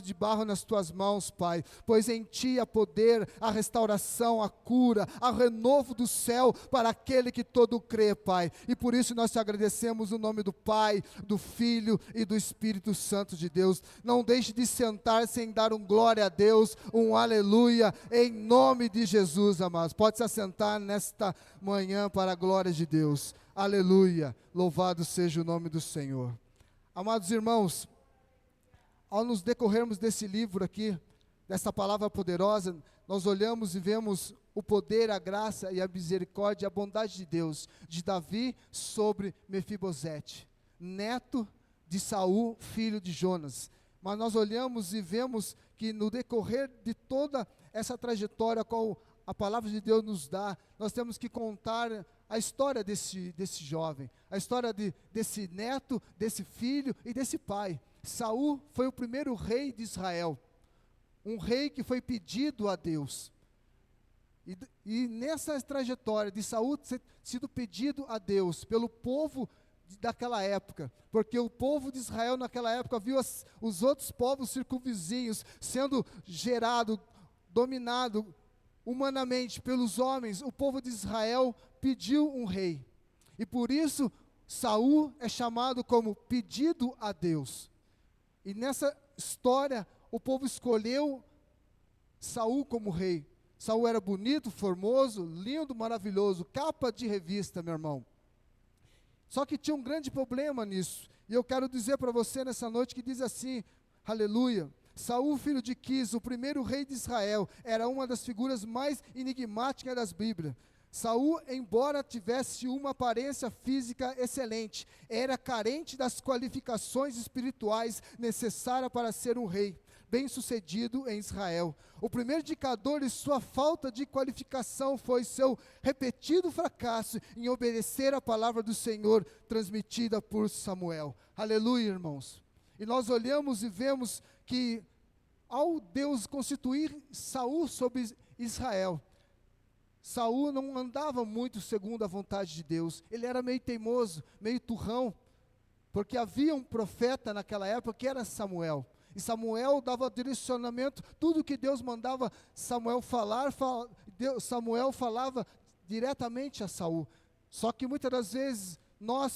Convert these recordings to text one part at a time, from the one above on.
de barro nas tuas mãos, Pai, pois em ti há poder, a restauração, a cura, a renovo do céu para aquele que todo crê, Pai. E por isso nós te agradecemos no nome do Pai, do Filho e do Espírito Santo de Deus. Não deixe de sentar sem dar um glória a Deus, um aleluia, em nome de Jesus, amados. Pode se assentar nesta manhã para a glória de Deus. Aleluia, louvado seja o nome do Senhor. Amados irmãos, ao nos decorrermos desse livro aqui, dessa palavra poderosa, nós olhamos e vemos o poder, a graça e a misericórdia e a bondade de Deus, de Davi sobre Mefibosete, neto de Saul, filho de Jonas. Mas nós olhamos e vemos que no decorrer de toda essa trajetória, qual a palavra de Deus nos dá, nós temos que contar a história desse jovem, a história desse neto, desse filho e desse pai. Saul foi o primeiro rei de Israel, um rei que foi pedido a Deus, e nessa trajetória de Saul ter sido pedido a Deus pelo povo daquela época, porque o povo de Israel naquela época viu os outros povos circunvizinhos sendo gerado, dominado humanamente pelos homens. O povo de Israel pediu um rei, e por isso Saul é chamado como pedido a Deus. E nessa história, o povo escolheu Saul como rei. Saul era bonito, formoso, lindo, maravilhoso, capa de revista, meu irmão. Só que tinha um grande problema nisso. E eu quero dizer para você nessa noite que diz assim, aleluia: Saul, filho de Quis, o primeiro rei de Israel, era uma das figuras mais enigmáticas das Bíblias. Saul, embora tivesse uma aparência física excelente, era carente das qualificações espirituais necessárias para ser um rei bem-sucedido em Israel. O primeiro indicador de sua falta de qualificação foi seu repetido fracasso em obedecer a palavra do Senhor transmitida por Samuel. Aleluia, irmãos. E nós olhamos e vemos que ao Deus constituir Saul sobre Israel, Saul não andava muito segundo a vontade de Deus. Ele era meio teimoso, meio turrão, porque havia um profeta naquela época que era Samuel. E Samuel dava direcionamento, tudo que Deus mandava Samuel falar, Samuel falava diretamente a Saul. Só que muitas das vezes,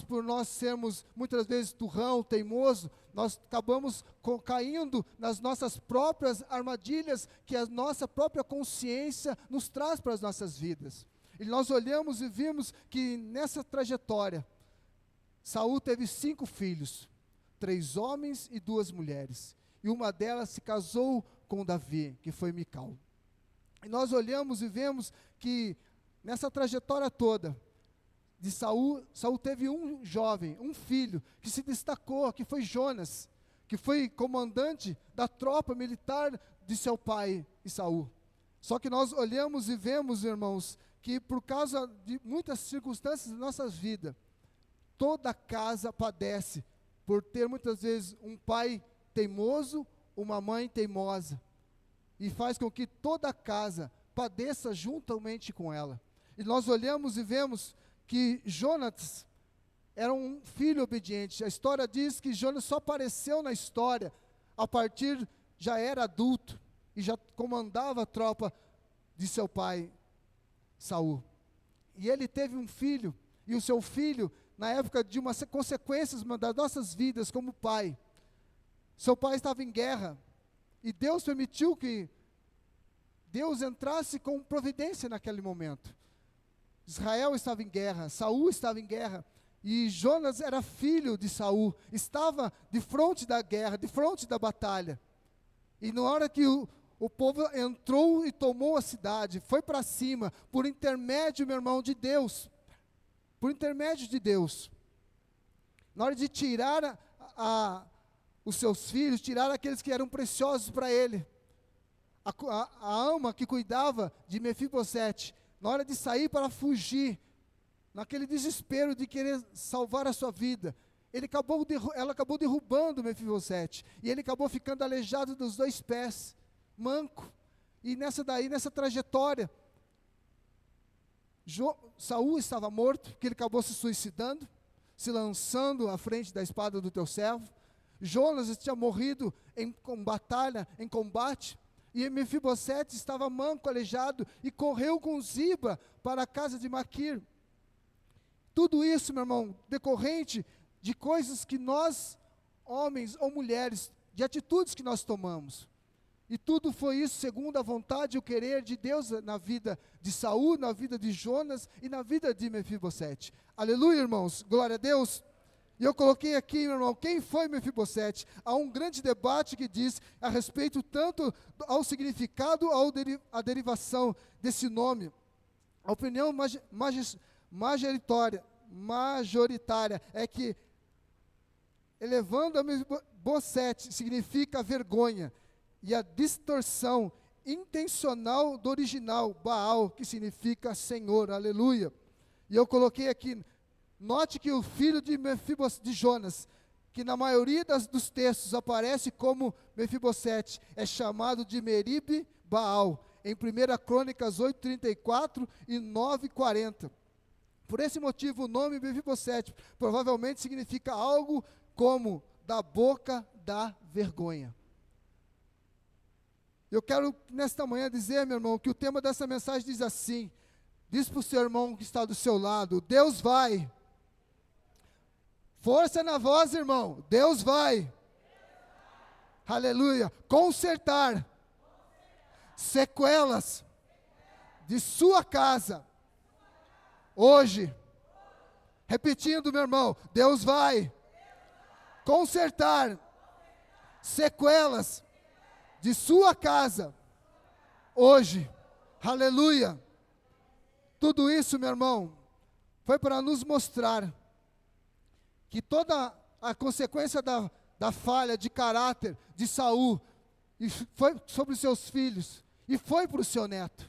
por nós sermos muitas vezes turrão, teimoso, nós acabamos caindo nas nossas próprias armadilhas que a nossa própria consciência nos traz para as nossas vidas. E nós olhamos e vimos que nessa trajetória, Saul teve 5 filhos, 3 homens e 2 mulheres. E uma delas se casou com Davi, que foi Mical. E nós olhamos e vemos que nessa trajetória toda de Saul teve um jovem, um filho, que se destacou, que foi Jonas, que foi comandante da tropa militar de seu pai e Saul. Só que nós olhamos e vemos, irmãos, que por causa de muitas circunstâncias da nossa vida, toda casa padece por ter muitas vezes um pai teimoso, uma mãe teimosa, e faz com que toda casa padeça juntamente com ela. E nós olhamos e vemos que Jonas era um filho obediente. A história diz que Jonas só apareceu na história a partir, já era adulto, e já comandava a tropa de seu pai, Saul. E ele teve um filho, e o seu filho, na época de umas consequências das nossas vidas como pai, seu pai estava em guerra, e Deus permitiu que Deus entrasse com providência naquele momento. Israel estava em guerra, Saul estava em guerra, e Jonas era filho de Saul, estava de frente da guerra, de frente da batalha. E na hora que o povo entrou e tomou a cidade, foi para cima, por intermédio, meu irmão, de Deus, por intermédio de Deus. Na hora de tirar os seus filhos, tirar aqueles que eram preciosos para ele, a ama que cuidava de Mefibosete, na hora de sair para fugir, naquele desespero de querer salvar a sua vida, ela acabou derrubando Mefibosete, e ele acabou ficando aleijado dos 2 pés, manco. E nessa trajetória, Saul estava morto, porque ele acabou se suicidando, se lançando à frente da espada do teu servo. Jonas tinha morrido em batalha, em combate, e Mefibosete estava manco, aleijado, e correu com Ziba para a casa de Maquir. Tudo isso, meu irmão, decorrente de coisas que nós, homens ou mulheres, de atitudes que nós tomamos. E tudo foi isso segundo a vontade e o querer de Deus na vida de Saul, na vida de Jonas e na vida de Mefibosete. Aleluia, irmãos, glória a Deus. E eu coloquei aqui, meu irmão, quem foi Mefibosete? Há um grande debate que diz a respeito tanto ao significado, à derivação desse nome. A opinião majoritária é que elevando a Mefibosete significa vergonha, e a distorção intencional do original, Baal, que significa Senhor, aleluia. E eu coloquei aqui, note que o filho de Jonas, que na maioria dos textos aparece como Mefibosete, é chamado de Merib Baal, em 1 Crônicas 8:34 e 9:40. Por esse motivo, o nome Mefibosete provavelmente significa algo como da boca da vergonha. Eu quero nesta manhã dizer, meu irmão, que o tema dessa mensagem diz assim, diz para o seu irmão que está do seu lado, Deus vai. Força na voz, irmão, Deus vai. Aleluia. Consertar sequelas de sua casa. Hoje. Repetindo, meu irmão, Deus vai consertar sequelas de sua casa, hoje, aleluia. Tudo isso, meu irmão, foi para nos mostrar que toda a consequência da falha de caráter de Saul, e foi sobre os seus filhos, e foi para o seu neto.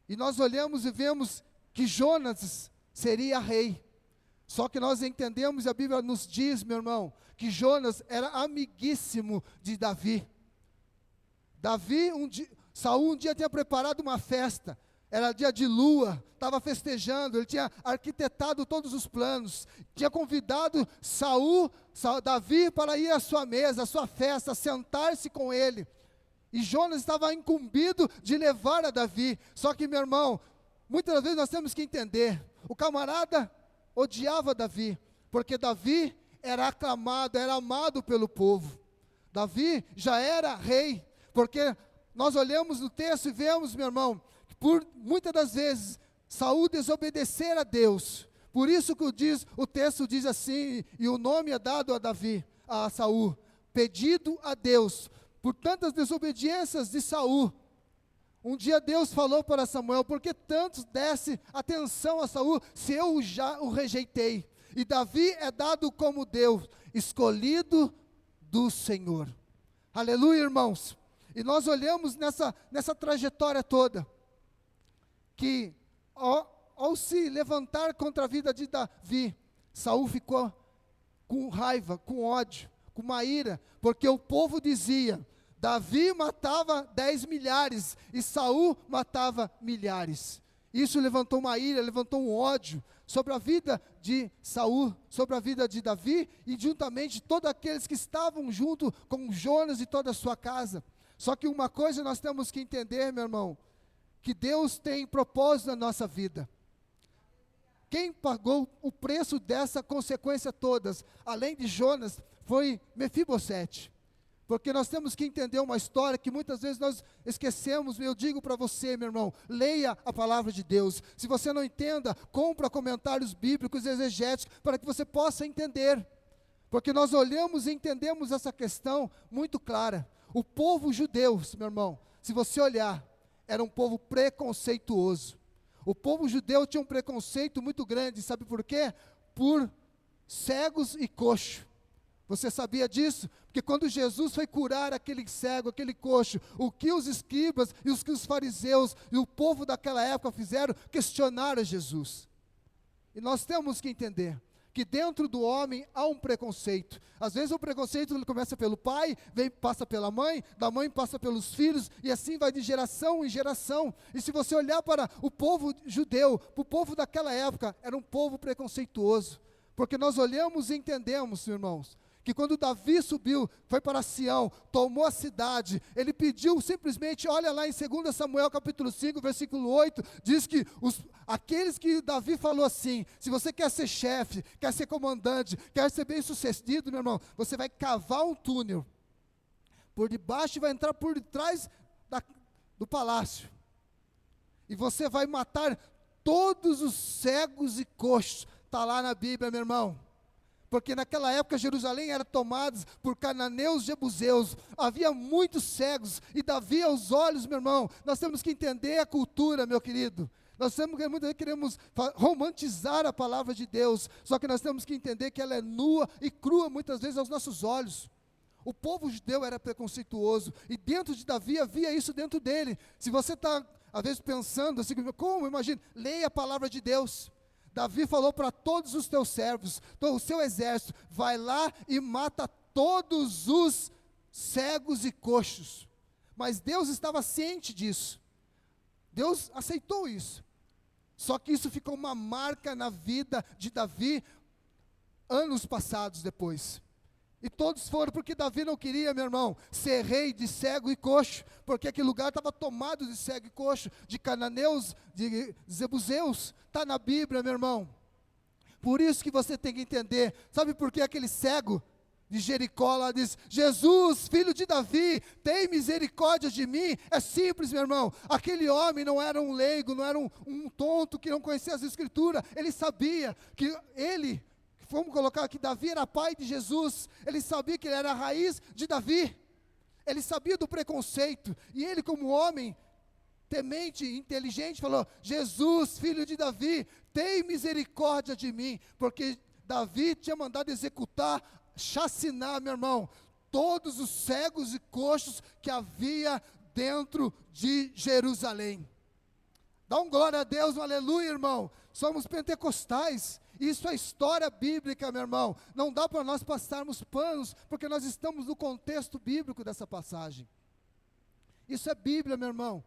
E nós olhamos e vemos que Jonas seria rei. Só que nós entendemos, e a Bíblia nos diz, meu irmão, que Jonas era amiguíssimo de Davi. Saul um dia tinha preparado uma festa, era dia de lua, estava festejando, ele tinha arquitetado todos os planos, tinha convidado Davi para ir à sua mesa, à sua festa, sentar-se com ele, e Jonas estava incumbido de levar a Davi. Só que, meu irmão, muitas vezes nós temos que entender, o camarada odiava Davi, porque Davi era aclamado, era amado pelo povo, Davi já era rei, porque nós olhamos no texto e vemos, meu irmão, que por muitas das vezes Saul desobedecer a Deus. Por isso que o texto diz assim, e o nome é dado a Saul, pedido a Deus, por tantas desobediências de Saul. Um dia Deus falou para Samuel, por que tantos desse atenção a Saul, se eu já o rejeitei? E Davi é dado como Deus, escolhido do Senhor. Aleluia, irmãos. E nós olhamos nessa trajetória toda, que ao se levantar contra a vida de Davi, Saul ficou com raiva, com ódio, com uma ira, porque o povo dizia, Davi matava 10 milhares, e Saul matava milhares. Isso levantou uma ira, levantou um ódio sobre a vida de Saul, sobre a vida de Davi, e juntamente todos aqueles que estavam junto com Jonas e toda a sua casa. Só que uma coisa nós temos que entender, meu irmão, que Deus tem propósito na nossa vida. Quem pagou o preço dessa consequência todas, além de Jonas, foi Mefibosete. Porque nós temos que entender uma história que muitas vezes nós esquecemos. Eu digo para você, meu irmão, leia a palavra de Deus. Se você não entenda, compra comentários bíblicos e exegéticos para que você possa entender. Porque nós olhamos e entendemos essa questão muito clara. O povo judeu, meu irmão, se você olhar, era um povo preconceituoso. O povo judeu tinha um preconceito muito grande, sabe por quê? Por cegos e coxo. Você sabia disso? Porque quando Jesus foi curar aquele cego, aquele coxo, o que os escribas e os que os fariseus e o povo daquela época fizeram? Questionaram Jesus. E nós temos que entender que dentro do homem há um preconceito. Às vezes o preconceito ele começa pelo pai, passa pela mãe, da mãe passa pelos filhos, e assim vai de geração em geração. E se você olhar para o povo judeu, para o povo daquela época, era um povo preconceituoso. Porque nós olhamos e entendemos, irmãos, que quando Davi subiu, foi para Sião, tomou a cidade, ele pediu simplesmente, olha lá em 2 Samuel capítulo 5, versículo 8, diz que aqueles que Davi falou assim, se você quer ser chefe, quer ser comandante, quer ser bem sucedido, meu irmão, você vai cavar um túnel, por debaixo e vai entrar por trás do palácio, e você vai matar todos os cegos e coxos, está lá na Bíblia, meu irmão, porque naquela época Jerusalém era tomada por cananeus, jebuseus, havia muitos cegos, e Davi aos olhos, meu irmão, nós temos que entender a cultura, meu querido, muitas vezes queremos romantizar a palavra de Deus, só que nós temos que entender que ela é nua e crua muitas vezes aos nossos olhos. O povo judeu era preconceituoso, e dentro de Davi havia isso dentro dele. Se você está, às vezes, pensando assim, como? Imagina, leia a palavra de Deus. Davi falou para todos os teus servos, todo o seu exército, vai lá e mata todos os cegos e coxos. Mas Deus estava ciente disso. Deus aceitou isso. Só que isso ficou uma marca na vida de Davi, anos passados depois. E todos foram, porque Davi não queria, meu irmão, ser rei de cego e coxo, porque aquele lugar estava tomado de cego e coxo, de cananeus, de jebuseus, está na Bíblia, meu irmão. Por isso que você tem que entender, sabe por que aquele cego de Jericó lá diz, Jesus, filho de Davi, tem misericórdia de mim? É simples, meu irmão, aquele homem não era um leigo, não era um tonto que não conhecia as escrituras, ele sabia que ele... Vamos colocar que Davi era pai de Jesus, ele sabia que ele era a raiz de Davi, ele sabia do preconceito, e ele como homem, temente, inteligente, falou, Jesus, filho de Davi, tem misericórdia de mim, porque Davi tinha mandado executar, chacinar, meu irmão, todos os cegos e coxos que havia dentro de Jerusalém. Dá um glória a Deus, um aleluia, irmão, somos pentecostais, isso é história bíblica, meu irmão, não dá para nós passarmos panos, porque nós estamos no contexto bíblico dessa passagem, isso é Bíblia, meu irmão,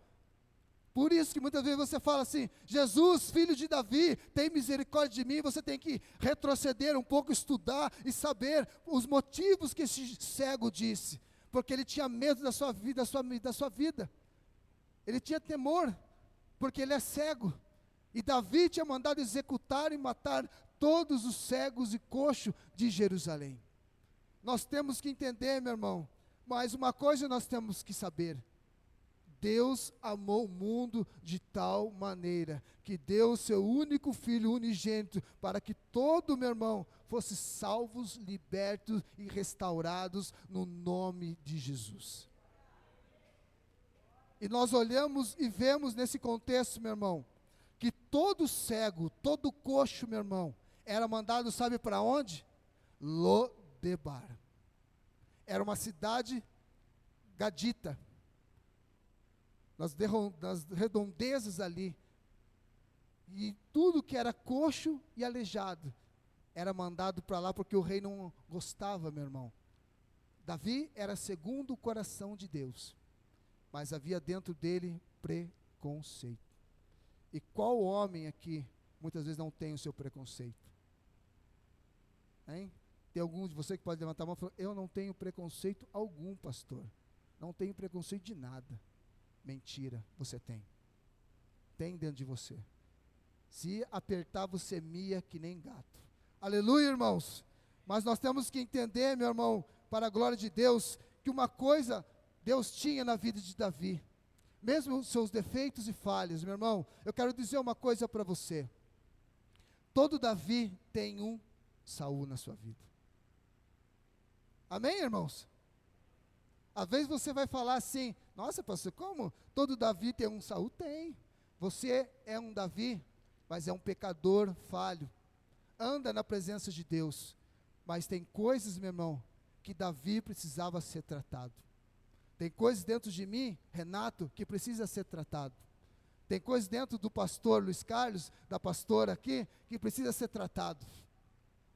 por isso que muitas vezes você fala assim, Jesus, filho de Davi, tem misericórdia de mim, você tem que retroceder um pouco, estudar e saber os motivos que esse cego disse, porque ele tinha medo da sua vida, ele tinha temor, porque ele é cego, e Davi tinha mandado executar e matar todos os cegos e coxos de Jerusalém. Nós temos que entender, meu irmão, mas uma coisa nós temos que saber, Deus amou o mundo de tal maneira, que deu o seu único Filho unigênito, para que todo, meu irmão, fosse salvos, libertos e restaurados no nome de Jesus. E nós olhamos e vemos nesse contexto, meu irmão, que todo cego, todo coxo, meu irmão, era mandado, sabe para onde? Lodebar. Era uma cidade gadita, nas redondezas ali, e tudo que era coxo e aleijado, era mandado para lá, porque o rei não gostava, meu irmão. Davi era segundo o coração de Deus, mas havia dentro dele preconceito. E qual homem aqui, muitas vezes não tem o seu preconceito? Hein? Tem algum de você que pode levantar a mão e falar, eu não tenho preconceito algum, pastor. Não tenho preconceito de nada. Mentira, você tem. Tem dentro de você. Se apertar, você mia que nem gato. Aleluia, irmãos. Mas nós temos que entender, meu irmão, para a glória de Deus, que uma coisa Deus tinha na vida de Davi. Mesmo os seus defeitos e falhas, meu irmão, eu quero dizer uma coisa para você. Todo Davi tem um Saul na sua vida. Amém, irmãos? Às vezes você vai falar assim, nossa, pastor, como? Todo Davi tem um Saul? Tem. Você é um Davi, mas é um pecador falho. Anda na presença de Deus. Mas tem coisas, meu irmão, que Davi precisava ser tratado. Tem coisas dentro de mim, Renato, que precisa ser tratado. Tem coisas dentro do pastor Luiz Carlos, da pastora aqui, que precisa ser tratado.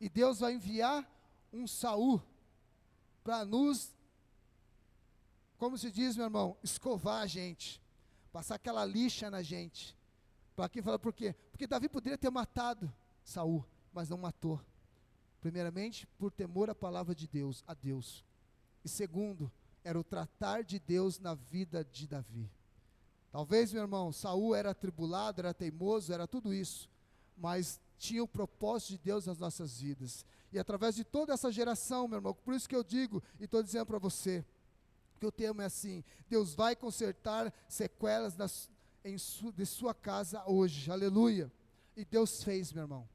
E Deus vai enviar um Saul para nos, como se diz, meu irmão, escovar a gente, passar aquela lixa na gente. Para quem fala por quê? Porque Davi poderia ter matado Saul, mas não matou. Primeiramente, por temor à palavra de Deus, a Deus. E segundo, era o tratar de Deus na vida de Davi. Talvez, meu irmão, Saul era atribulado, era teimoso, era tudo isso, mas tinha o propósito de Deus nas nossas vidas. E através de toda essa geração, meu irmão, por isso que eu digo e estou dizendo para você, que o tema é assim: Deus vai consertar sequelas de sua casa hoje, aleluia. E Deus fez, meu irmão,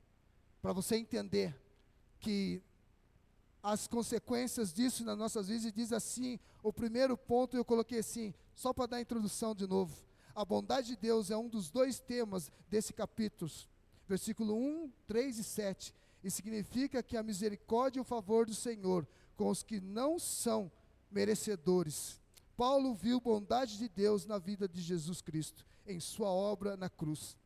para você entender que as consequências disso nas nossas vidas, e diz assim, o primeiro ponto eu coloquei assim, só para dar a introdução de novo: a bondade de Deus é um dos 2 temas desse capítulo, versículo 1, 3 e 7, e significa que a misericórdia e o favor do Senhor com os que não são merecedores. Paulo viu bondade de Deus na vida de Jesus Cristo, em sua obra na cruz.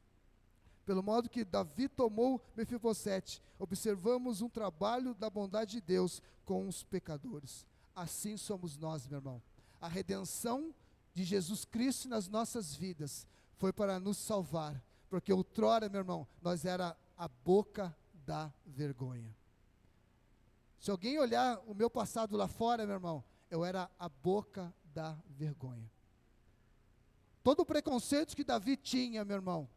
Pelo modo que Davi tomou Mefibosete, observamos um trabalho da bondade de Deus com os pecadores. Assim somos nós, meu irmão. A redenção de Jesus Cristo nas nossas vidas foi para nos salvar, porque outrora, meu irmão, nós era a boca da vergonha. Se alguém olhar o meu passado lá fora, meu irmão, eu era a boca da vergonha. Todo o preconceito que Davi tinha, meu irmão,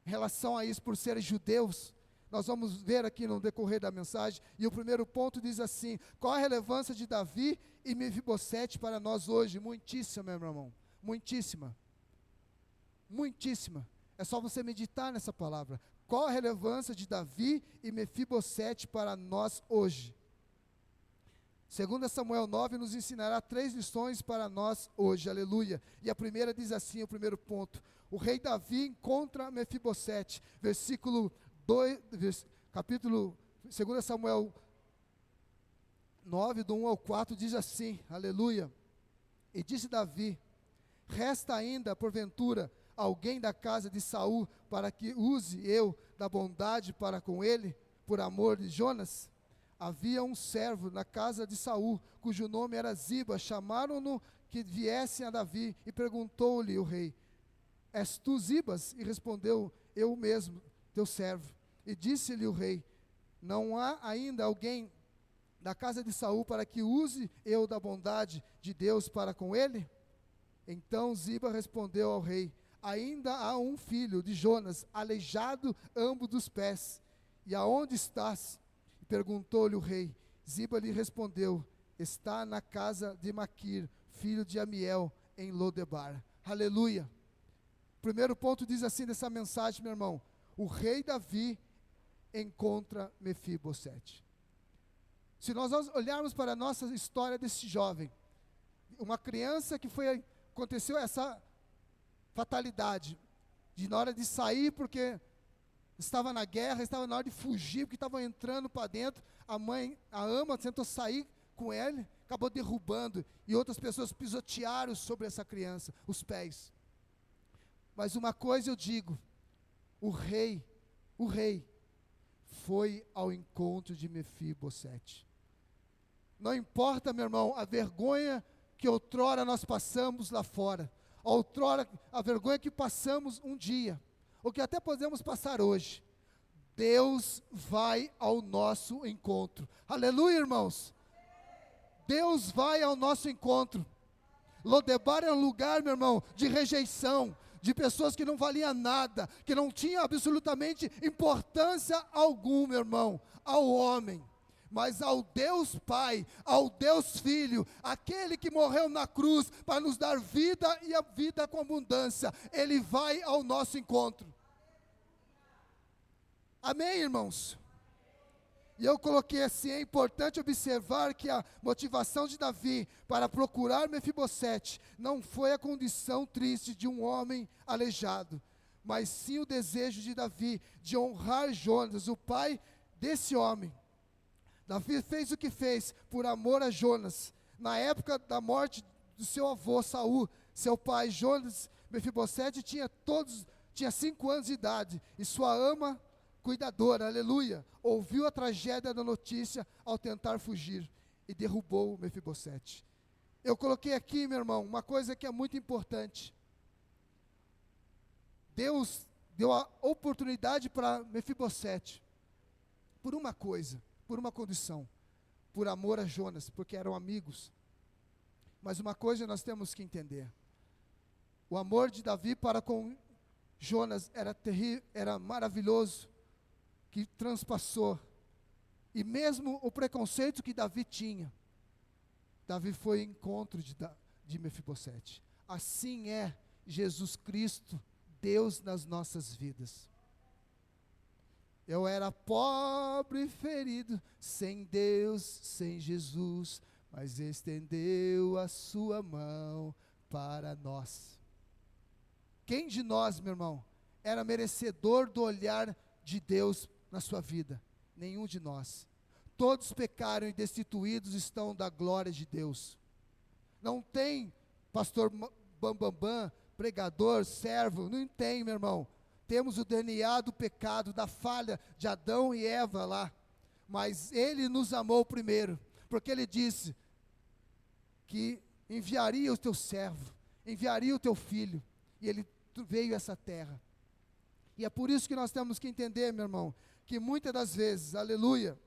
em relação a isso, por serem judeus, nós vamos ver aqui no decorrer da mensagem, e o primeiro ponto diz assim: qual a relevância de Davi e Mefibosete para nós hoje? Muitíssima, meu irmão, muitíssima, muitíssima, é só você meditar nessa palavra. Qual a relevância de Davi e Mefibosete para nós hoje? 2 Samuel 9 nos ensinará 3 lições para nós hoje, aleluia. E a primeira diz assim, o primeiro ponto: o rei Davi encontra Mefibosete, versículo 2, capítulo 2 Samuel 9, do 1 ao 4, diz assim, aleluia. E disse Davi: resta ainda, porventura, alguém da casa de Saul, para que use eu da bondade para com ele, por amor de Jonas? Havia um servo na casa de Saul, cujo nome era Ziba. Chamaram-no que viesse a Davi, e perguntou-lhe o rei: és tu Zibas? E respondeu: eu mesmo, teu servo. E disse-lhe o rei: não há ainda alguém da casa de Saul para que use eu da bondade de Deus para com ele? Então Ziba respondeu ao rei: ainda há um filho de Jonas, aleijado ambos dos pés. E aonde estás? Perguntou-lhe o rei. Ziba lhe respondeu: está na casa de Maquir, filho de Amiel, em Lodebar. Aleluia. Primeiro ponto diz assim dessa mensagem, meu irmão: o rei Davi encontra Mefibosete. Se nós olharmos para a nossa história desse jovem, uma criança que aconteceu essa fatalidade, de na hora de sair, porque estava na guerra, estava na hora de fugir, porque estava entrando para dentro, a ama tentou sair com ele, acabou derrubando, e outras pessoas pisotearam sobre essa criança, os pés. Mas uma coisa eu digo: o rei foi ao encontro de Mefibosete. Não importa, meu irmão, a vergonha que outrora nós passamos lá fora, outrora a vergonha que passamos um dia, ou que até podemos passar hoje, Deus vai ao nosso encontro. Aleluia, irmãos. Deus vai ao nosso encontro. Lodebar é um lugar, meu irmão, de rejeição, de pessoas que não valiam nada, que não tinham absolutamente importância alguma, meu irmão, ao homem. Mas ao Deus Pai, ao Deus Filho, aquele que morreu na cruz para nos dar vida e a vida com abundância, Ele vai ao nosso encontro. Amém, irmãos? E eu coloquei assim: é importante observar que a motivação de Davi para procurar Mefibosete não foi a condição triste de um homem aleijado, mas sim o desejo de Davi de honrar Jonas, o pai desse homem. Davi fez o que fez por amor a Jonas. Na época da morte do seu avô Saul, seu pai Jonas, Mefibosete tinha 5 anos de idade, e sua ama cuidadora, aleluia, ouviu a tragédia da notícia ao tentar fugir e derrubou Mefibosete. Eu coloquei aqui, meu irmão, uma coisa que é muito importante. Deus deu a oportunidade para Mefibosete por uma coisa: por uma condição, por amor a Jonas, porque eram amigos. Mas uma coisa nós temos que entender: o amor de Davi para com Jonas era terrível, era maravilhoso, que transpassou. E mesmo o preconceito que Davi tinha, Davi foi ao encontro de Mefibosete. Assim é Jesus Cristo, Deus nas nossas vidas. Eu era pobre e ferido, sem Deus, sem Jesus, mas estendeu a sua mão para nós. Quem de nós, meu irmão, era merecedor do olhar de Deus na sua vida? Nenhum de nós. Todos pecaram e destituídos estão da glória de Deus. Não tem pastor bambambam, pregador, servo, não tem, meu irmão. Temos o DNA do pecado, da falha de Adão e Eva lá. Mas Ele nos amou primeiro, porque Ele disse que enviaria o teu servo, enviaria o teu filho, e Ele veio a essa terra. E é por isso que nós temos que entender, meu irmão, que muitas das vezes, aleluia,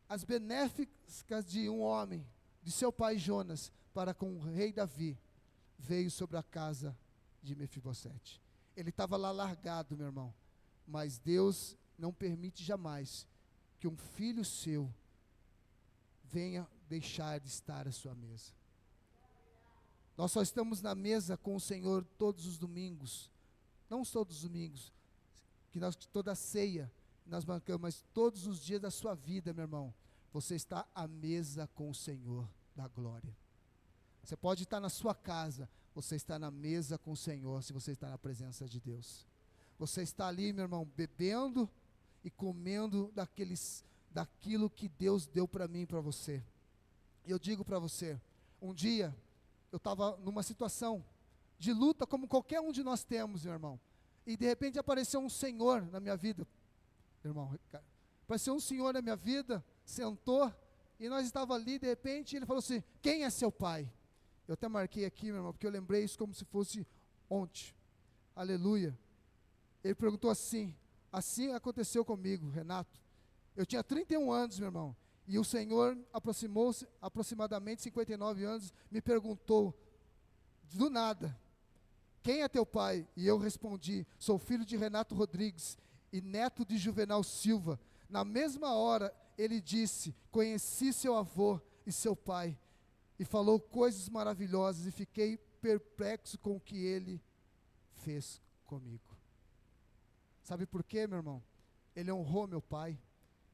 as benéficas de um homem, de seu pai Jonas, para com o rei Davi, veio sobre a casa de Mefibosete. Ele estava lá largado, meu irmão, mas Deus não permite jamais que um filho seu venha deixar de estar à sua mesa. Nós só estamos na mesa com o Senhor todos os domingos, não todos os domingos, que nós toda a ceia nós marcamos, mas todos os dias da sua vida, meu irmão, você está à mesa com o Senhor da glória. Você pode estar na sua casa, você está na mesa com o Senhor, se você está na presença de Deus. Você está ali, meu irmão, bebendo e comendo daquilo que Deus deu para mim e para você. E eu digo para você, um dia, eu estava numa situação de luta, como qualquer um de nós temos, meu irmão, e de repente apareceu um senhor na minha vida, irmão, apareceu um senhor na minha vida, sentou, e nós estávamos ali, de repente, ele falou assim: quem é seu pai? Eu até marquei aqui, meu irmão, porque eu lembrei isso como se fosse ontem, aleluia. Ele perguntou assim aconteceu comigo, Renato, eu tinha 31 anos, meu irmão, e o Senhor aproximou-se, aproximadamente 59 anos, me perguntou, do nada, quem é teu pai? E eu respondi: sou filho de Renato Rodrigues e neto de Juvenal Silva. Na mesma hora, ele disse: conheci seu avô e seu pai, e falou coisas maravilhosas, e fiquei perplexo com o que ele fez comigo. Sabe por quê, meu irmão? Ele honrou meu pai,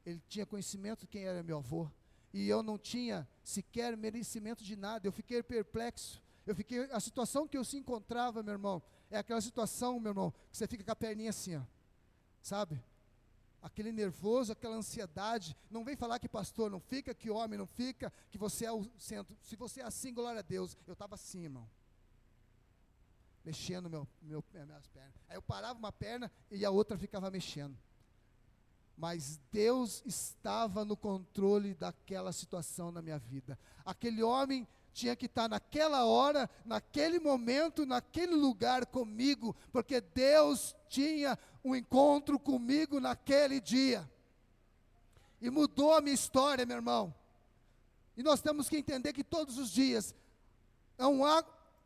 ele tinha conhecimento de quem era meu avô, e eu não tinha sequer merecimento de nada. Eu fiquei perplexo, a situação que eu se encontrava, meu irmão, é aquela situação, meu irmão, que você fica com a perninha assim, ó, sabe? Aquele nervoso, aquela ansiedade. Não vem falar que pastor não fica, que homem não fica, que você é o centro. Se você é assim, glória a Deus. Eu estava assim, irmão, mexendo minhas pernas. Aí eu parava uma perna e a outra ficava mexendo. Mas Deus estava no controle daquela situação na minha vida. Aquele homem tinha que estar naquela hora, naquele momento, naquele lugar comigo, porque Deus tinha um encontro comigo naquele dia, e mudou a minha história, meu irmão. E nós temos que entender que todos os dias, não há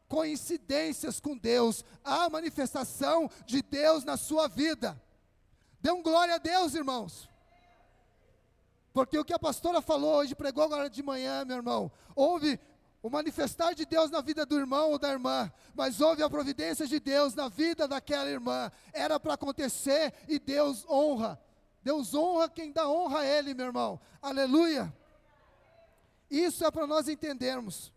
coincidências com Deus, há manifestação de Deus na sua vida. Dê um glória a Deus, irmãos. Porque o que a pastora falou hoje, pregou agora de manhã, meu irmão, houve o manifestar de Deus na vida do irmão ou da irmã, mas houve a providência de Deus na vida daquela irmã. Era para acontecer e Deus honra quem dá honra a Ele, meu irmão, aleluia. Isso é para nós entendermos.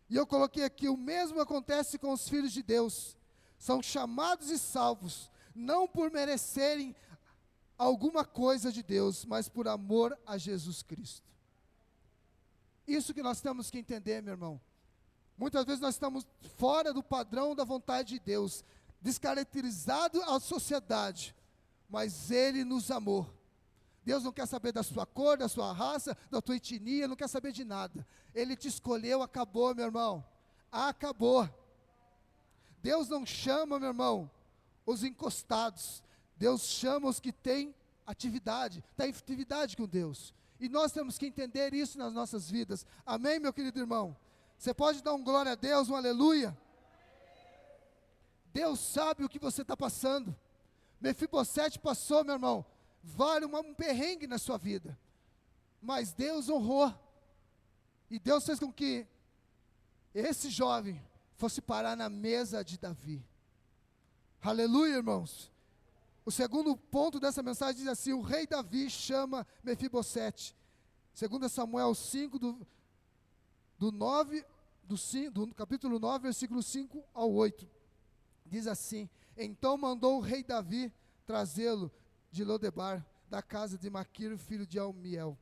E eu coloquei aqui: o mesmo acontece com os filhos de Deus, são chamados e salvos, não por merecerem alguma coisa de Deus, mas por amor a Jesus Cristo. Isso que nós temos que entender, meu irmão. Muitas vezes nós estamos fora do padrão da vontade de Deus, descaracterizado à sociedade, mas Ele nos amou. Deus não quer saber da sua cor, da sua raça, da tua etnia, não quer saber de nada. Ele te escolheu, acabou, meu irmão, acabou. Deus não chama, meu irmão, os encostados, Deus chama os que têm atividade, está em atividade com Deus. E nós temos que entender isso nas nossas vidas. Amém, meu querido irmão? Você pode dar um glória a Deus, um aleluia? Deus sabe o que você está passando. Mefibosete passou, meu irmão, um perrengue na sua vida. Mas Deus honrou. E Deus fez com que esse jovem fosse parar na mesa de Davi. Aleluia, irmãos. O segundo ponto dessa mensagem diz assim: o rei Davi chama Mefibosete. 2 Samuel 5, do capítulo 9, versículo 5 ao 8. Diz assim: então mandou o rei Davi trazê-lo de Lodebar, da casa de Maquir, filho de Amiel.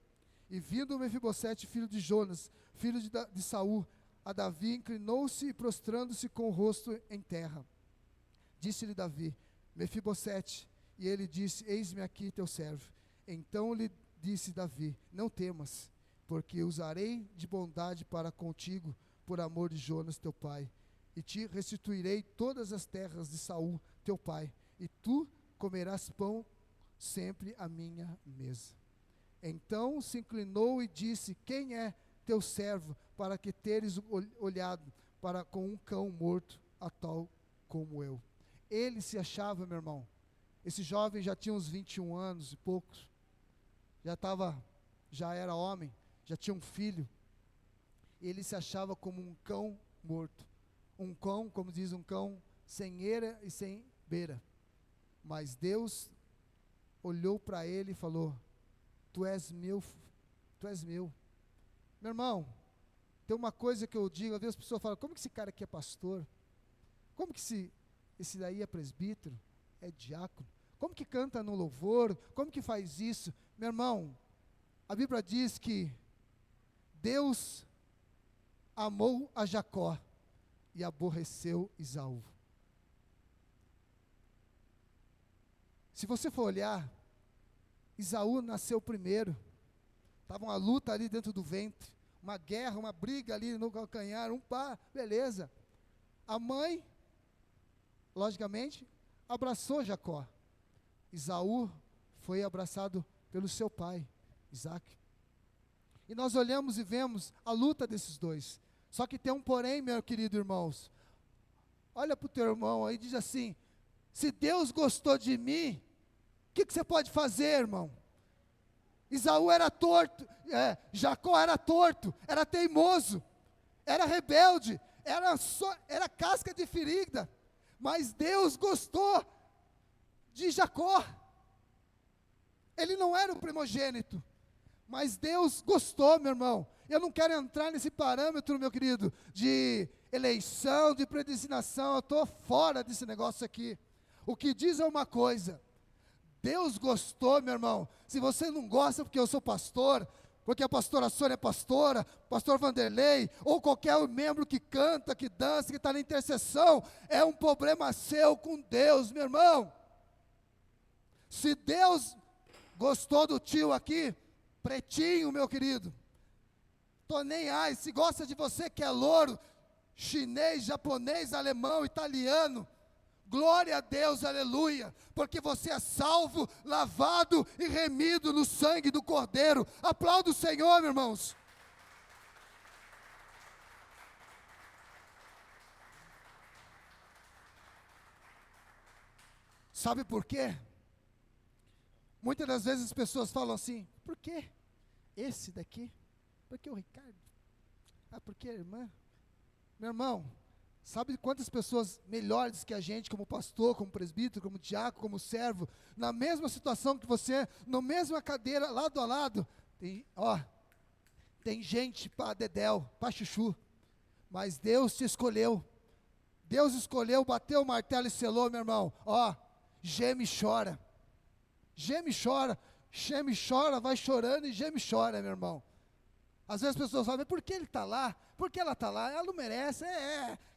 E vindo Mefibosete, filho de Jonas, filho de Saul, a Davi, inclinou-se e prostrando-se com o rosto em terra. Disse-lhe Davi: Mefibosete. E ele disse: eis-me aqui teu servo. Então lhe disse Davi: não temas, porque usarei de bondade para contigo, por amor de Jonas teu pai, e te restituirei todas as terras de Saul teu pai, e tu comerás pão sempre à minha mesa. Então se inclinou e disse: quem é teu servo, para que teres olhado para com um cão morto, a tal como eu? Ele se achava, meu irmão, esse jovem já tinha uns 21 anos e poucos, já era homem, já tinha um filho. Ele se achava como um cão morto, um cão, como diz, um cão sem eira e sem beira. Mas Deus olhou para ele e falou: tu és meu. Meu irmão, tem uma coisa que eu digo, às vezes as pessoas falam: como que esse cara aqui é pastor? Como que esse daí é presbítero? É diácono? Como que canta no louvor? Como que faz isso? Meu irmão, a Bíblia diz que Deus amou a Jacó e aborreceu Esaú. Se você for olhar, Esaú nasceu primeiro. Estava uma luta ali dentro do ventre, uma guerra, uma briga ali no calcanhar, beleza. A mãe, logicamente, abraçou Jacó. Esaú foi abraçado pelo seu pai, Isaac. E nós olhamos e vemos a luta desses dois. Só que tem um porém, meu querido irmãos. Olha para o teu irmão aí e diz assim: se Deus gostou de mim, o que você pode fazer, irmão? Esaú era torto, Jacó era torto, era teimoso, era rebelde, era casca de ferida. Mas Deus gostou de Jacó. Ele não era o primogênito, mas Deus gostou, meu irmão. Eu não quero entrar nesse parâmetro, meu querido, de eleição, de predestinação. Eu estou fora desse negócio aqui. O que diz é uma coisa: Deus gostou, meu irmão. Se você não gosta porque eu sou pastor, porque a pastora Sônia é pastora, pastor Vanderlei, ou qualquer membro que canta, que dança, que está na intercessão, é um problema seu com Deus, meu irmão. Se Deus gostou do tio aqui, pretinho, meu querido, tô nem aí. Se gosta de você que é louro, chinês, japonês, alemão, italiano, glória a Deus, aleluia, porque você é salvo, lavado e remido no sangue do Cordeiro. Aplauda o Senhor, meus irmãos. Sabe por quê? Muitas das vezes as pessoas falam assim: por que esse daqui? Por que o Ricardo? Por que a irmã? Meu irmão, sabe quantas pessoas melhores que a gente, como pastor, como presbítero, como diácono, como servo, na mesma situação que você, na mesma cadeira, lado a lado, tem gente para dedéu, para chuchu, mas Deus te escolheu. Deus escolheu, bateu o martelo e selou, meu irmão. Geme e chora. Geme e chora, vai chorando e geme e chora, meu irmão. Às vezes as pessoas falam: mas por que ele está lá? Por que ela está lá? Ela não merece,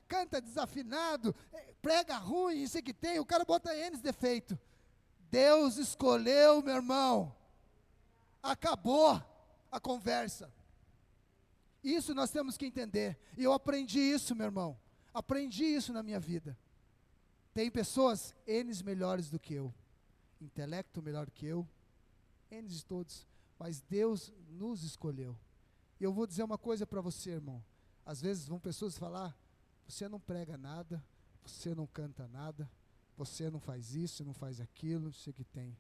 canta desafinado, prega ruim, isso que tem, o cara bota N defeito. Deus escolheu, meu irmão. Acabou a conversa. Isso nós temos que entender. E eu aprendi isso, meu irmão. Aprendi isso na minha vida. Tem pessoas N melhores do que eu, intelecto melhor que eu, N de todos, mas Deus nos escolheu. E eu vou dizer uma coisa para você, irmão. Às vezes vão pessoas falar, você não prega nada, você não canta nada, você não faz isso, não faz aquilo, sei que tem.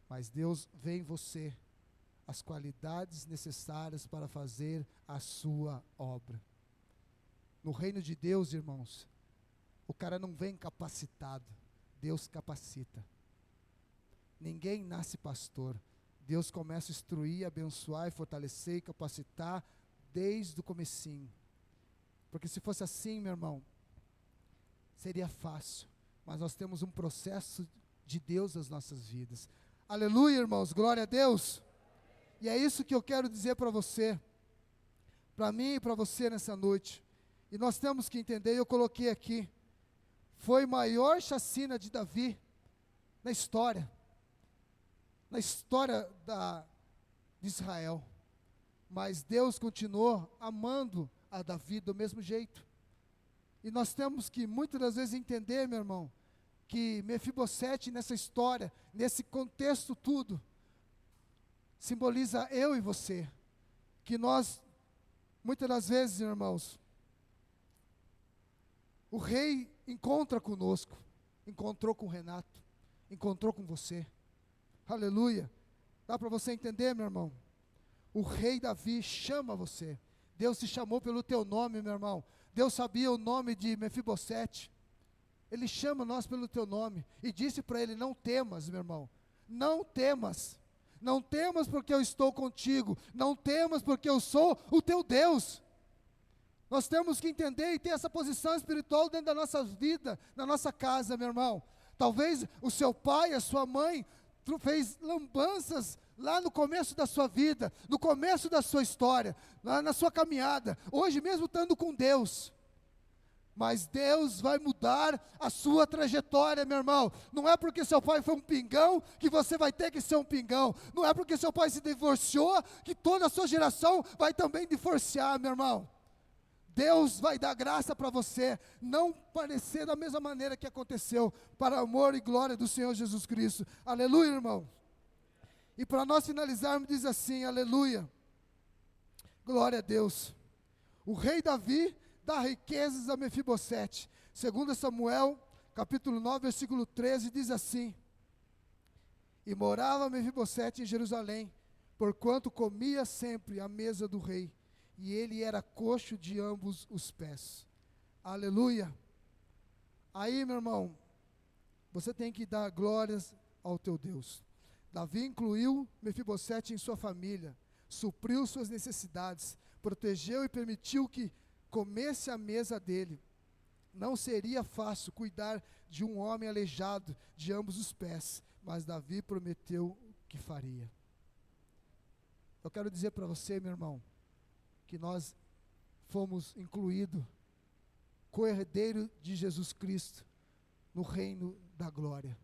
Mas Deus vê em você as qualidades necessárias para fazer a sua obra. No reino de Deus, irmãos, o cara não vem capacitado, Deus capacita. Ninguém nasce pastor. Deus começa a instruir, abençoar e fortalecer e capacitar desde o comecinho. Porque se fosse assim, meu irmão, seria fácil. Mas nós temos um processo de Deus nas nossas vidas. Aleluia, irmãos, glória a Deus. E é isso que eu quero dizer para você, para mim e para você nessa noite. E nós temos que entender, eu coloquei aqui, foi a maior chacina de Davi na história de Israel. Mas Deus continuou amando a Davi do mesmo jeito. E nós temos que muitas das vezes entender, meu irmão, que Mefibosete nessa história, nesse contexto tudo, simboliza eu e você. Que nós, muitas das vezes, irmãos, o rei encontra conosco, encontrou com o Renato, encontrou com você. Aleluia. Dá para você entender, meu irmão? O rei Davi chama você. Deus te chamou pelo teu nome, meu irmão. Deus sabia o nome de Mefibosete. Ele chama nós pelo teu nome e disse para ele, não temas, meu irmão. Não temas. Não temas porque eu estou contigo. Não temas porque eu sou o teu Deus. Nós temos que entender e ter essa posição espiritual dentro da nossa vida, na nossa casa, meu irmão. Talvez o seu pai, a sua mãe, fez lambanças lá no começo da sua vida, no começo da sua história, lá na sua caminhada, hoje mesmo estando com Deus. Mas Deus vai mudar a sua trajetória, meu irmão. Não é porque seu pai foi um pingão que você vai ter que ser um pingão. Não é porque seu pai se divorciou que toda a sua geração vai também divorciar, meu irmão. Deus vai dar graça para você não parecer da mesma maneira que aconteceu, para amor e glória do Senhor Jesus Cristo. Aleluia, irmão. E para nós finalizarmos, diz assim, aleluia. Glória a Deus. O rei Davi dá riquezas a Mefibosete. 2 Samuel, capítulo 9, versículo 13, diz assim: E morava Mefibosete em Jerusalém, porquanto comia sempre à mesa do rei, e ele era coxo de ambos os pés. Aleluia. Aí, meu irmão, você tem que dar glórias ao teu Deus. Davi incluiu Mefibosete em sua família, supriu suas necessidades, protegeu e permitiu que comesse à mesa dele. Não seria fácil cuidar de um homem aleijado de ambos os pés, mas Davi prometeu que faria. Eu quero dizer para você, meu irmão, que nós fomos incluídos, co-herdeiro de Jesus Cristo, no reino da glória.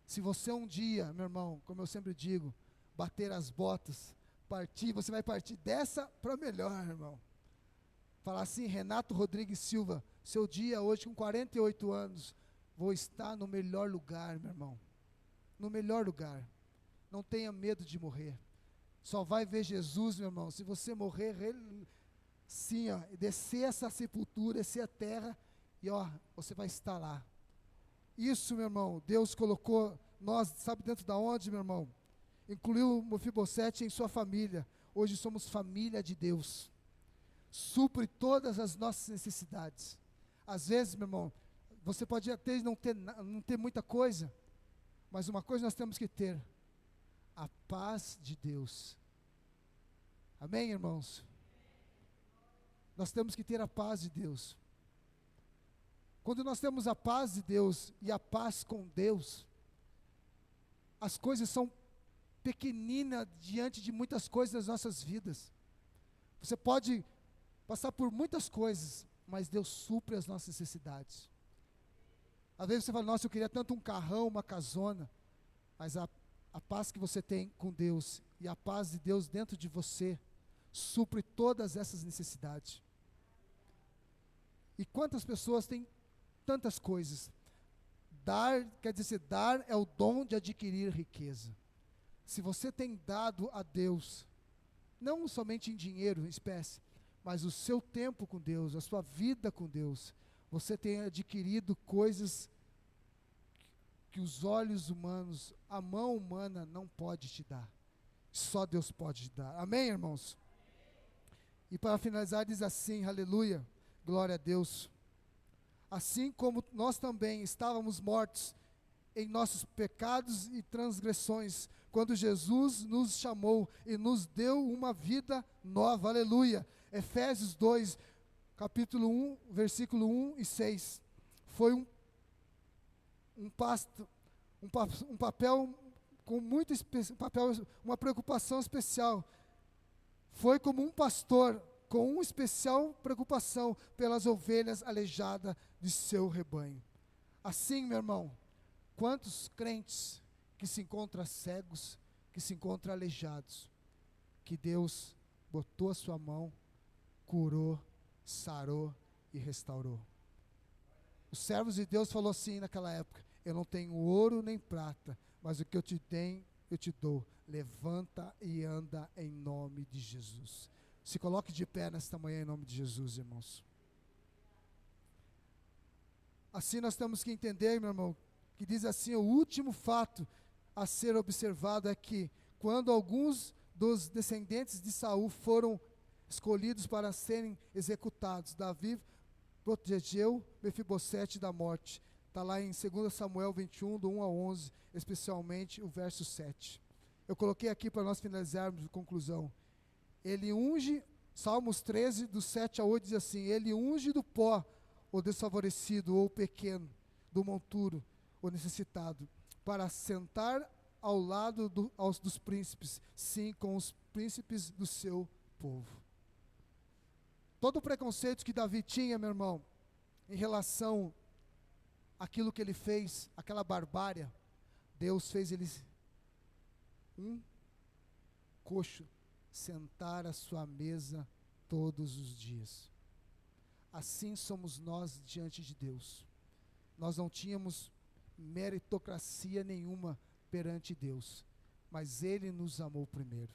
Se você um dia, meu irmão, como eu sempre digo, bater as botas, partir, você vai partir dessa para melhor, irmão. Falar assim, Renato Rodrigues Silva, seu dia hoje com 48 anos, vou estar no melhor lugar, meu irmão. No melhor lugar. Não tenha medo de morrer. Só vai ver Jesus, meu irmão, se você morrer, sim, ó, descer essa sepultura, descer a terra, e ó, você vai estar lá. Isso, meu irmão, Deus colocou nós, sabe dentro da onde, meu irmão? Incluiu Mefibosete em sua família. Hoje somos família de Deus. Supre todas as nossas necessidades. Às vezes, meu irmão, você pode até não ter muita coisa, mas uma coisa nós temos que ter: a paz de Deus. Amém, irmãos? Nós temos que ter a paz de Deus. Quando nós temos a paz de Deus e a paz com Deus, as coisas são pequeninas diante de muitas coisas das nossas vidas. Você pode passar por muitas coisas, mas Deus supre as nossas necessidades. Às vezes você fala, nossa, eu queria tanto um carrão, uma casona, mas a paz que você tem com Deus e a paz de Deus dentro de você supre todas essas necessidades. E quantas pessoas têm tantas coisas? Dar, quer dizer, dar é o dom de adquirir riqueza. se você tem dado a Deus, não somente em dinheiro, em espécie, mas o seu tempo com Deus, a sua vida com Deus, você tem adquirido coisas que os olhos humanos, a mão humana não pode te dar. Só Deus pode te dar. Amém, irmãos? E para finalizar, diz assim, aleluia, glória a Deus. Assim como nós também estávamos mortos em nossos pecados e transgressões, quando Jesus nos chamou e nos deu uma vida nova, aleluia. Efésios 2, capítulo 1, versículo 1 e 6. Foi um papel com muito uma preocupação especial. Foi como um pastor com uma especial preocupação pelas ovelhas aleijadas de seu rebanho. Assim, meu irmão, quantos crentes que se encontram cegos, que se encontram aleijados, que Deus botou a sua mão, curou, sarou e restaurou. Os servos de Deus falaram assim naquela época: eu não tenho ouro nem prata, mas o que eu te tenho, eu te dou. Levanta e anda em nome de Jesus. Se coloque de pé nesta manhã em nome de Jesus, irmãos. Assim nós temos que entender, meu irmão, que diz assim: o último fato a ser observado é que, quando alguns dos descendentes de Saul foram escolhidos para serem executados, Davi protegeu Mefibosete da morte. Está lá em 2 Samuel 21, do 1 ao 11, especialmente o verso 7. Eu coloquei aqui para nós finalizarmos a conclusão. Ele unge, Salmos 13, do 7 ao 8, diz assim: ele unge do pó o desfavorecido ou o pequeno, do monturo, o necessitado, para sentar ao lado dos príncipes, sim, com os príncipes do seu povo. Todo o preconceito que Davi tinha, meu irmão, em relação àquilo que ele fez, aquela barbárie, Deus fez ele coxo sentar à sua mesa todos os dias. Assim somos nós diante de Deus. Nós não tínhamos meritocracia nenhuma perante Deus, mas Ele nos amou primeiro.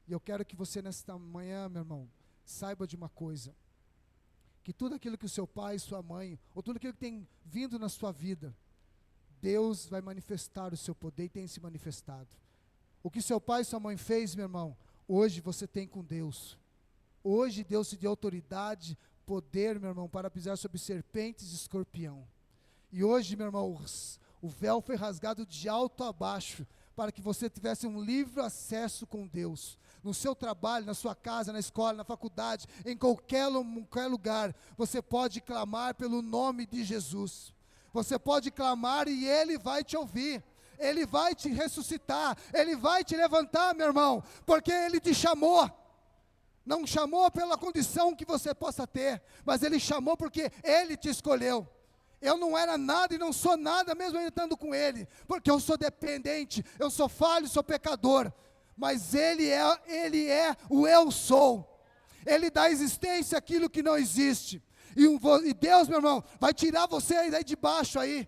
E eu quero que você nesta manhã, meu irmão, saiba de uma coisa: que tudo aquilo que o seu pai, sua mãe, ou tudo aquilo que tem vindo na sua vida, Deus vai manifestar o seu poder e tem se manifestado. O que seu pai e sua mãe fez, meu irmão, hoje você tem com Deus. Hoje Deus te deu autoridade, poder, meu irmão, para pisar sobre serpentes e escorpião. E hoje, meu irmão, o véu foi rasgado de alto a baixo, para que você tivesse um livre acesso com Deus. No seu trabalho, na sua casa, na escola, na faculdade, em qualquer lugar, você pode clamar pelo nome de Jesus. Você pode clamar e Ele vai te ouvir. Ele vai te ressuscitar, Ele vai te levantar, meu irmão, porque Ele te chamou. Não chamou pela condição que você possa ter, mas Ele chamou porque Ele te escolheu. Eu não era nada e não sou nada, mesmo eu estando com Ele, porque eu sou dependente, eu sou falho, sou pecador, mas Ele é o eu sou. Ele dá existência àquilo que não existe. E Deus, meu irmão, vai tirar você aí de baixo aí,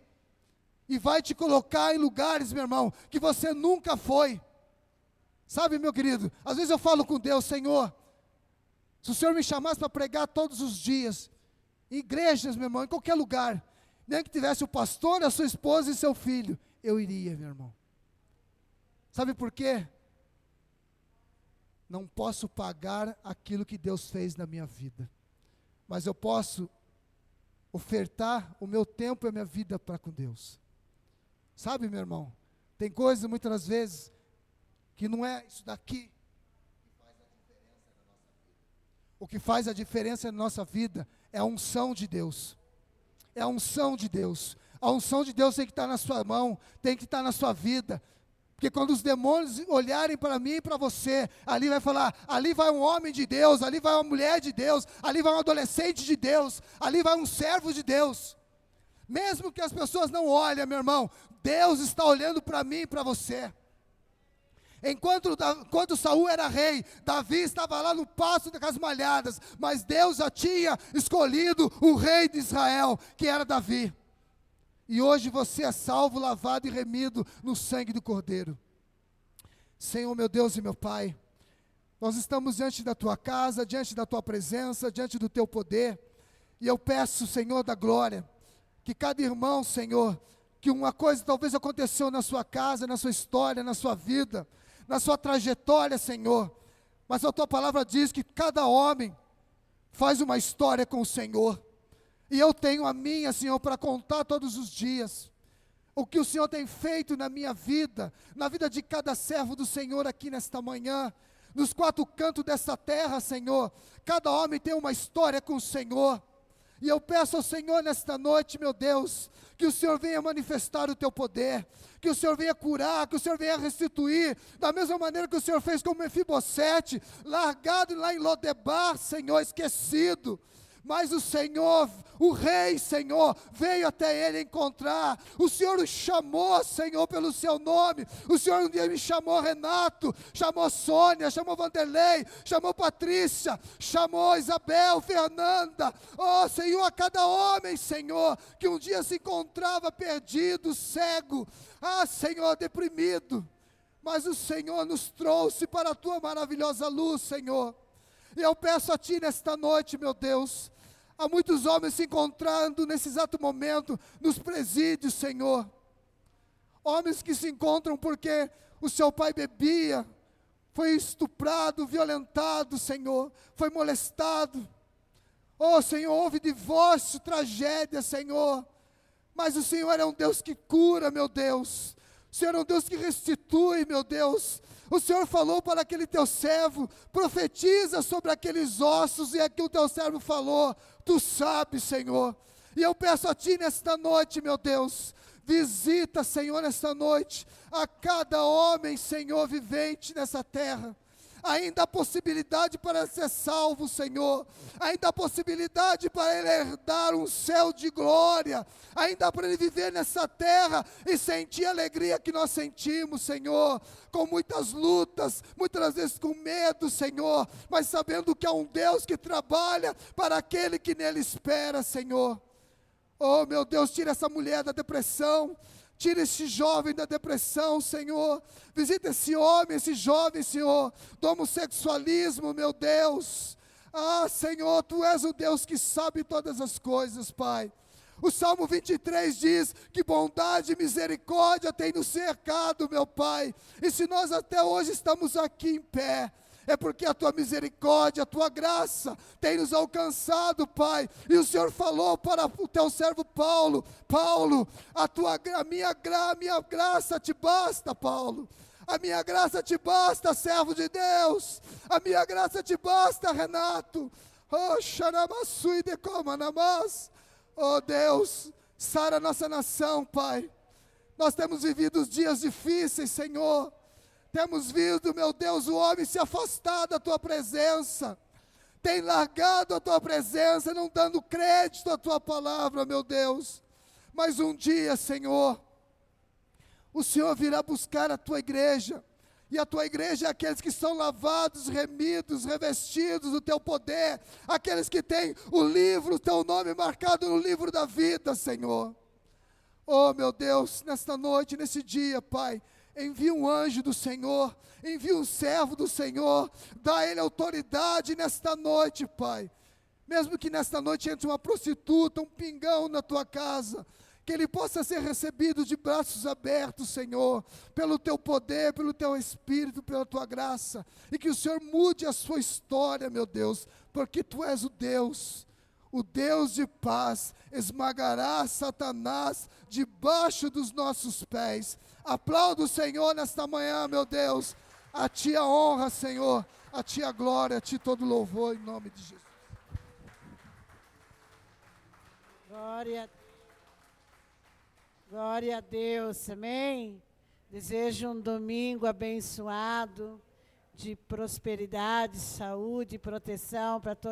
e vai te colocar em lugares, meu irmão, que você nunca foi. Sabe, meu querido, às vezes eu falo com Deus: Senhor, se o Senhor me chamasse para pregar todos os dias, em igrejas, meu irmão, em qualquer lugar, nem que tivesse o pastor, a sua esposa e seu filho, eu iria, meu irmão. Sabe por quê? Não posso pagar aquilo que Deus fez na minha vida, mas eu posso ofertar o meu tempo e a minha vida para com Deus. Sabe, meu irmão, tem coisas muitas das vezes que não é isso daqui que faz a diferença na nossa vida. O que faz a diferença na nossa vida é a unção de Deus. É a unção de Deus. A unção de Deus tem que estar na sua mão, tem que estar na sua vida. Porque quando os demônios olharem para mim e para você, ali vai falar: ali vai um homem de Deus, ali vai uma mulher de Deus, ali vai um adolescente de Deus, ali vai um servo de Deus. Mesmo que as pessoas não olhem, meu irmão, Deus está olhando para mim e para você. Enquanto Saul era rei, Davi estava lá no pasto das malhadas, mas Deus já tinha escolhido o rei de Israel, que era Davi. E hoje você é salvo, lavado e remido no sangue do Cordeiro. Senhor, meu Deus e meu Pai, nós estamos diante da Tua casa, diante da Tua presença, diante do Teu poder, e eu peço, Senhor da glória, que cada irmão, Senhor, que uma coisa talvez aconteceu na sua casa, na sua história, na sua vida, na sua trajetória, Senhor, mas a Tua palavra diz que cada homem faz uma história com o Senhor, e eu tenho a minha, Senhor, para contar todos os dias, o que o Senhor tem feito na minha vida, na vida de cada servo do Senhor aqui nesta manhã, nos quatro cantos desta terra, Senhor, cada homem tem uma história com o Senhor, e eu peço ao Senhor nesta noite, meu Deus, que o Senhor venha manifestar o Teu poder, que o Senhor venha curar, que o Senhor venha restituir, da mesma maneira que o Senhor fez com Mefibosete, largado lá em Lodebar, Senhor, esquecido, mas o Senhor, o rei, Senhor, veio até ele encontrar, o Senhor o chamou, Senhor, pelo seu nome, o Senhor um dia me chamou Renato, chamou Sônia, chamou Vanderlei, chamou Patrícia, chamou Isabel, Fernanda, oh Senhor, a cada homem, Senhor, que um dia se encontrava perdido, cego, Senhor, deprimido, mas o Senhor nos trouxe para a Tua maravilhosa luz, Senhor, e eu peço a Ti nesta noite, meu Deus, há muitos homens se encontrando nesse exato momento nos presídios, Senhor. Homens que se encontram porque o seu pai bebia, foi estuprado, violentado, Senhor, foi molestado. Oh, Senhor, houve divórcio, tragédia, Senhor. Mas o Senhor é um Deus que cura, meu Deus. O Senhor é um Deus que restitui, meu Deus. O Senhor falou para aquele Teu servo, profetiza sobre aqueles ossos, e é que o Teu servo falou, Tu sabes, Senhor, e eu peço a Ti nesta noite, meu Deus, visita, Senhor, nesta noite, a cada homem, Senhor, vivente nessa terra, ainda há possibilidade para ser salvo, Senhor, ainda há possibilidade para ele herdar um céu de glória, ainda há para ele viver nessa terra e sentir a alegria que nós sentimos, Senhor, com muitas lutas, muitas vezes com medo, Senhor, mas sabendo que há um Deus que trabalha para aquele que nele espera, Senhor. Oh, meu Deus, tira essa mulher da depressão, tira esse jovem da depressão, Senhor. Visita esse homem, esse jovem, Senhor, do homossexualismo, meu Deus. Senhor, Tu és o Deus que sabe todas as coisas, Pai. O Salmo 23 diz que bondade e misericórdia tem nos cercado, meu Pai. E se nós até hoje estamos aqui em pé, é porque a Tua misericórdia, a Tua graça tem nos alcançado, Pai, e o Senhor falou para o Teu servo Paulo, a minha graça te basta, Paulo, a minha graça te basta, servo de Deus, a minha graça te basta, Renato, oh Deus, sara a nossa nação, Pai, nós temos vivido dias difíceis, Senhor, temos visto, meu Deus, o homem se afastar da Tua presença, tem largado a Tua presença, não dando crédito à Tua palavra, meu Deus. Mas um dia, Senhor, o Senhor virá buscar a Tua igreja, e a Tua igreja é aqueles que são lavados, remidos, revestidos do Teu poder, aqueles que têm o livro, o Teu nome marcado no livro da vida, Senhor. Oh, meu Deus, nesta noite, nesse dia, Pai, envia um anjo do Senhor, envia um servo do Senhor, dá a ele autoridade nesta noite, Pai, mesmo que nesta noite entre uma prostituta, um pingão na Tua casa, que ele possa ser recebido de braços abertos, Senhor, pelo Teu poder, pelo Teu Espírito, pela Tua graça, e que o Senhor mude a sua história, meu Deus, porque Tu és o Deus de paz, esmagará Satanás debaixo dos nossos pés. Aplauda o Senhor nesta manhã, meu Deus, a Ti a honra, Senhor, a Ti a glória, a Ti todo louvor, em nome de Jesus. Glória a Deus, amém? Desejo um domingo abençoado, de prosperidade, saúde e proteção para todos.